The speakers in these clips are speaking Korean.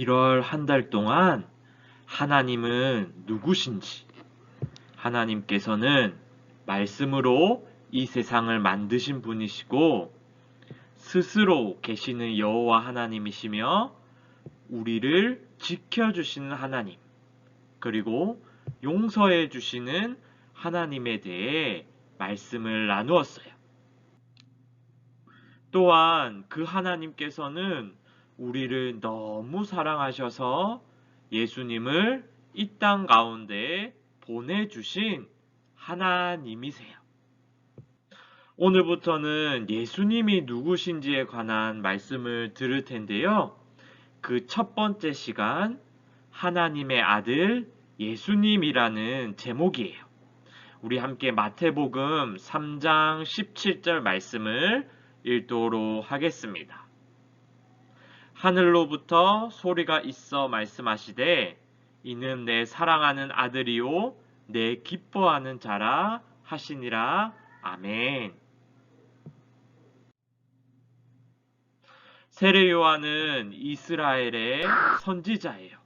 1월 한 달 동안 하나님은 누구신지, 하나님께서는 말씀으로 이 세상을 만드신 분이시고 스스로 계시는 여호와 하나님이시며 우리를 지켜주시는 하나님, 그리고 용서해 주시는 하나님에 대해 말씀을 나누었어요. 또한 그 하나님께서는 우리를 너무 사랑하셔서 예수님을 이 땅 가운데 보내주신 하나님이세요. 오늘부터는 예수님이 누구신지에 관한 말씀을 들을 텐데요. 그 첫 번째 시간, 하나님의 아들 예수님이라는 제목이에요. 우리 함께 마태복음 3장 17절 말씀을 읽도록 하겠습니다. 하늘로부터 소리가 있어 말씀하시되 이는 내 사랑하는 아들이요 내 기뻐하는 자라 하시니라. 아멘. 세례 요한은 이스라엘의 선지자예요.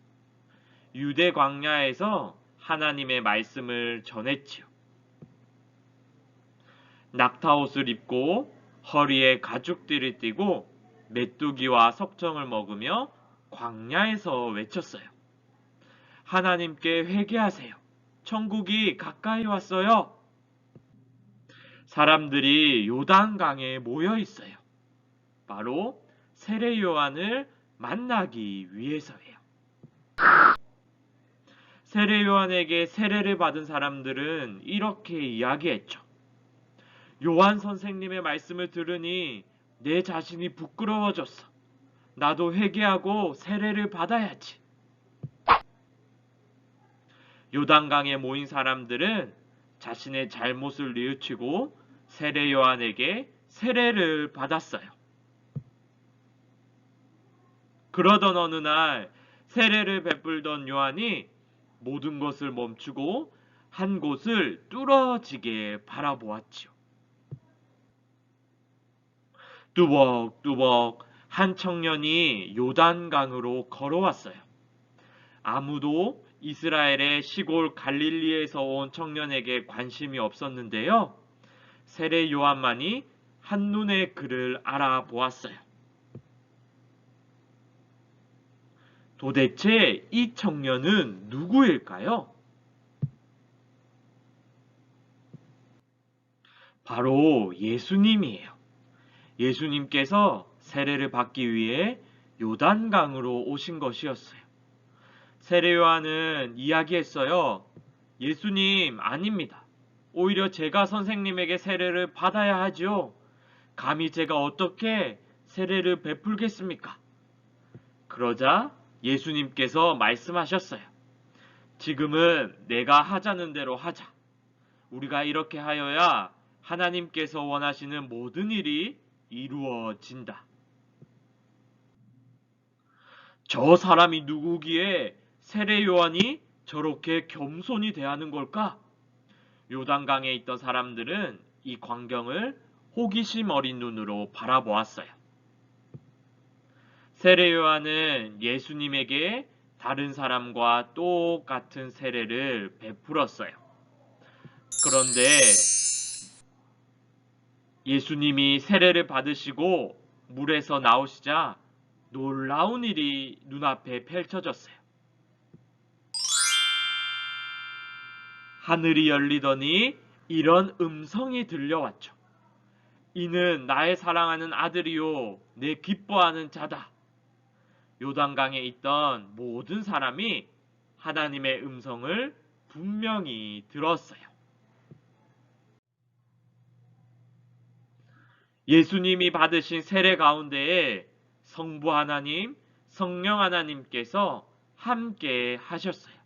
유대 광야에서 하나님의 말씀을 전했지요. 낙타옷을 입고 허리에 가죽띠를 띠고 메뚜기와 석청을 먹으며 광야에서 외쳤어요. 하나님께 회개하세요. 천국이 가까이 왔어요. 사람들이 요단강에 모여 있어요. 바로 세례 요한을 만나기 위해서예요. 세례 요한에게 세례를 받은 사람들은 이렇게 이야기했죠. 요한 선생님의 말씀을 들으니 내 자신이 부끄러워졌어. 나도 회개하고 세례를 받아야지. 요단강에 모인 사람들은 자신의 잘못을 뉘우치고 세례 요한에게 세례를 받았어요. 그러던 어느 날 세례를 베풀던 요한이 모든 것을 멈추고 한 곳을 뚫어지게 바라보았지요. 뚜벅뚜벅 한 청년이 요단강으로 걸어왔어요. 아무도 이스라엘의 시골 갈릴리에서 온 청년에게 관심이 없었는데요. 세례 요한만이 한눈에 그를 알아보았어요. 도대체 이 청년은 누구일까요? 바로 예수님이에요. 예수님께서 세례를 받기 위해 요단강으로 오신 것이었어요. 세례 요한은 이야기했어요. 예수님, 아닙니다. 오히려 제가 선생님에게 세례를 받아야 하지요. 감히 제가 어떻게 세례를 베풀겠습니까? 그러자 예수님께서 말씀하셨어요. 지금은 내가 하자는 대로 하자. 우리가 이렇게 하여야 하나님께서 원하시는 모든 일이 이루어진다. 저 사람이 누구기에 세례 요한이 저렇게 겸손히 대하는 걸까? 요단강에 있던 사람들은 이 광경을 호기심 어린 눈으로 바라보았어요. 세례 요한은 예수님에게 다른 사람과 똑같은 세례를 베풀었어요. 그런데 예수님이 세례를 받으시고 물에서 나오시자 놀라운 일이 눈앞에 펼쳐졌어요. 하늘이 열리더니 이런 음성이 들려왔죠. 이는 나의 사랑하는 아들이요 내 기뻐하는 자다. 요단강에 있던 모든 사람이 하나님의 음성을 분명히 들었어요. 예수님이 받으신 세례 가운데에 성부 하나님, 성령 하나님께서 함께 하셨어요.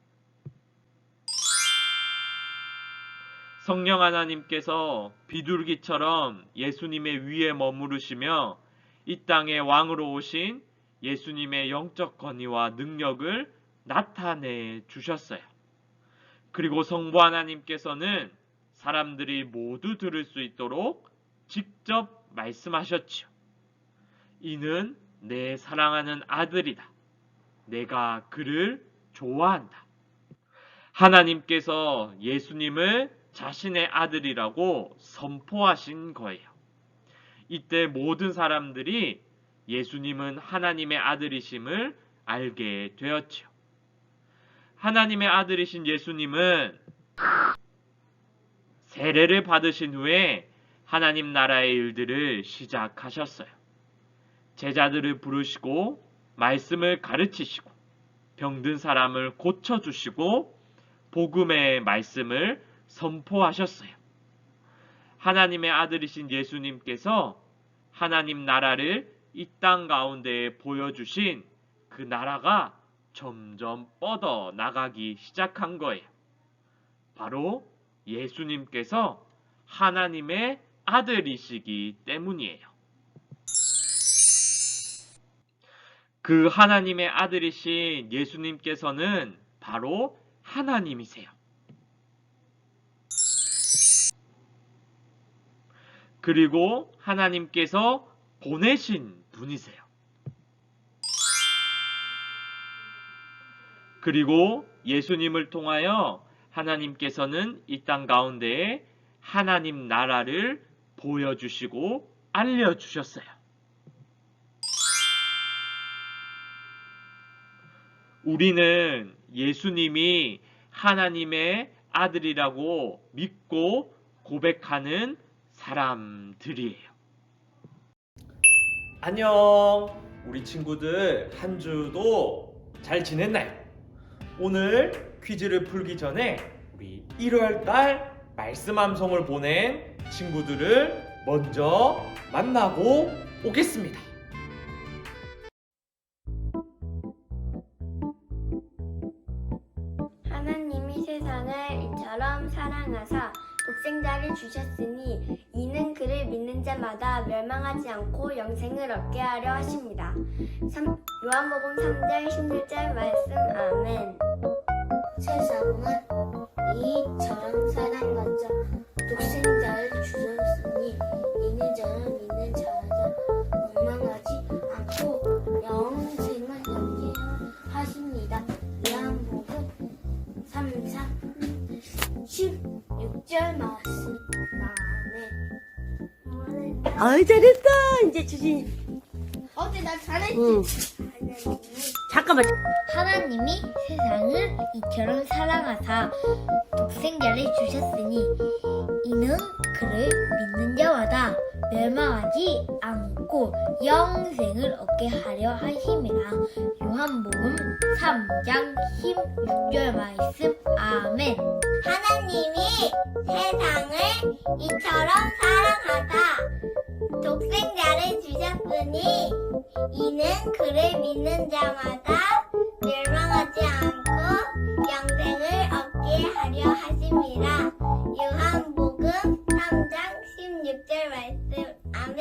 성령 하나님께서 비둘기처럼 예수님의 위에 머무르시며 이 땅의 왕으로 오신 예수님의 영적 권위와 능력을 나타내 주셨어요. 그리고 성부 하나님께서는 사람들이 모두 들을 수 있도록 직접 말씀하셨지요. 이는 내 사랑하는 아들이다. 내가 그를 좋아한다. 하나님께서 예수님을 자신의 아들이라고 선포하신 거예요. 이때 모든 사람들이 예수님은 하나님의 아들이심을 알게 되었지요. 하나님의 아들이신 예수님은 세례를 받으신 후에 하나님 나라의 일들을 시작하셨어요. 제자들을 부르시고 말씀을 가르치시고 병든 사람을 고쳐주시고 복음의 말씀을 선포하셨어요. 하나님의 아들이신 예수님께서 하나님 나라를 이 땅 가운데에 보여주신 그 나라가 점점 뻗어 나가기 시작한 거예요. 바로 예수님께서 하나님의 아들이시기 때문이에요. 그 하나님의 아들이신 예수님께서는 바로 하나님이세요. 그리고 하나님께서 보내신 분이세요. 그리고 예수님을 통하여 하나님께서는 이 땅 가운데에 하나님 나라를 보여주시고 알려주셨어요. 우리는 예수님이 하나님의 아들이라고 믿고 고백하는 사람들이에요. 안녕. 우리 친구들 한 주도 잘 지냈나요? 오늘 퀴즈를 풀기 전에 우리 1월달 말씀 암송을 보낸 친구들을 먼저 만나고 오겠습니다. 하나님이 세상을 이처럼 사랑하사 독생자를 주셨으니 이는 그를 믿는 자마다 멸망하지 않고 영생을 얻게 하려 하십니다. 요한복음 3장 16절 말씀. 아멘. 세상은 이처럼 사랑하사 독생자를 주셨으니 이는 저를 믿는 자마다 멸망하지 않고 영생을 얻게 하십니다. 요한복음 3장 16절 말씀. 아멘. 아이 잘했다. 이제 주진. 어때 나 잘했지? 응. 잠깐만. 하나님이 세상을 이처럼 사랑하사 독생자를 주셨으니 이는 그를 믿는 자마다 멸망하지 않고 영생을 얻게 하려 하심이라. 요한복음 3장 16절 말씀. 아멘. 하나님이 세상을 이처럼 사랑하사 독생자를 주셨으니 이는 그를 믿는 자마다 멸망하지 않고 영생을 얻게 하려 하심이라. 요한복음 3장 16절 말씀. 아멘.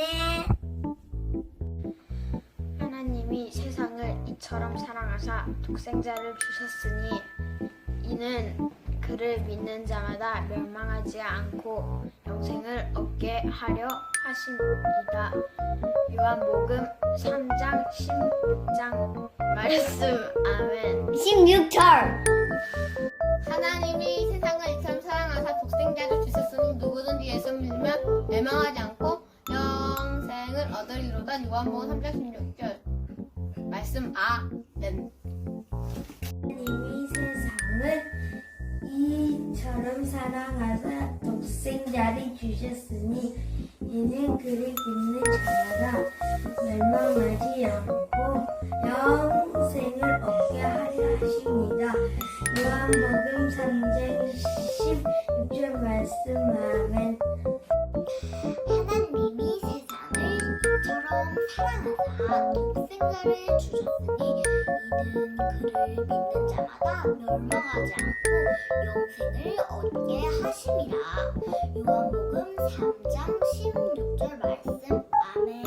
하나님이 세상을 이처럼 사랑하사 독생자를 주셨으니 이는 그를 믿는 자마다 멸망하지 않고 영생을 얻게 하려 하십니다. 요한복음 3장 16장 말씀. 아멘. 16절. 하나님이 세상을 이처럼 사랑하사 독생자를 주셨으니 누구든지 예수 믿으면 멸망하지 않고 영생을 얻으리로다. 요한복음 3장 16절 말씀. 아멘. 하나님이 세상을 이처럼 사랑하사 독생자를 주셨으니 이는 그를 믿는 자마다 멸망하지 않고 영생을 얻게 하려 하십니다. 요한복음 3장 16절 말씀. 아멘. 하나님이 세상을 이처럼 사랑하사 독생자를 주셨으니 이는 그를 믿는 자마다 멸망하지 않고 영생을 얻게 하심이라. 요한복음 3장 16절 말씀. 아멘.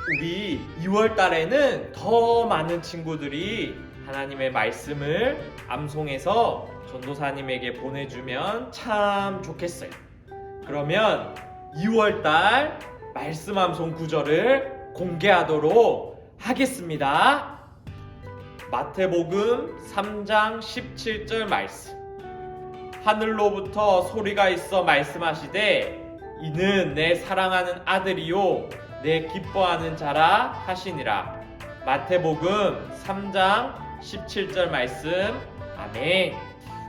우리 2월 달에는 더 많은 친구들이 하나님의 말씀을 암송해서 전도사님에게 보내주면 참 좋겠어요. 그러면 2월 달 말씀 암송 구절을 공개하도록 하겠습니다. 마태복음 3장 17절 말씀. 하늘로부터 소리가 있어 말씀하시되 이는 내 사랑하는 아들이요 내 기뻐하는 자라 하시니라. 마태복음 3장 17절 말씀. 아멘.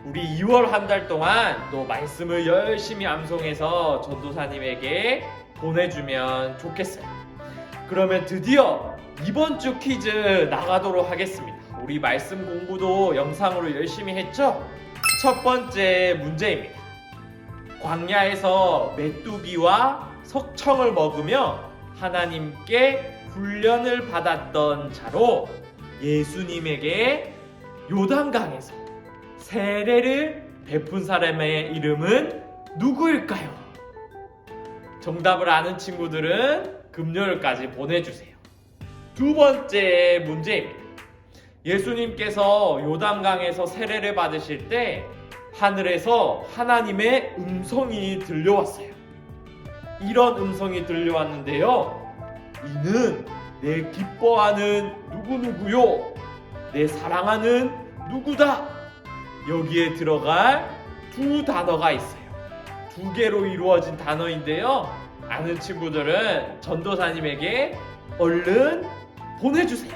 우리 2월 한 달 동안 또 말씀을 열심히 암송해서 전도사님에게 보내주면 좋겠어요. 그러면 드디어 이번 주 퀴즈 나가도록 하겠습니다. 우리 말씀 공부도 영상으로 열심히 했죠? 첫 번째 문제입니다. 광야에서 메뚜기와 석청을 먹으며 하나님께 훈련을 받았던 자로 예수님에게 요단강에서 세례를 베푼 사람의 이름은 누구일까요? 정답을 아는 친구들은 금요일까지 보내주세요. 두 번째 문제입니다. 예수님께서 요단강에서 세례를 받으실 때 하늘에서 하나님의 음성이 들려왔어요. 이런 음성이 들려왔는데요. 이는 내 기뻐하는 누구누구요. 내 사랑하는 누구다. 여기에 들어갈 두 단어가 있어요. 두 개로 이루어진 단어인데요. 아는 친구들은 전도사님에게 얼른 보내주세요.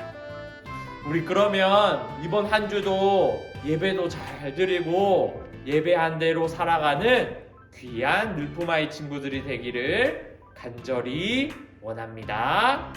우리 그러면 이번 한 주도 예배도 잘 드리고 예배한 대로 살아가는 귀한 늘품아이 친구들이 되기를 간절히 원합니다.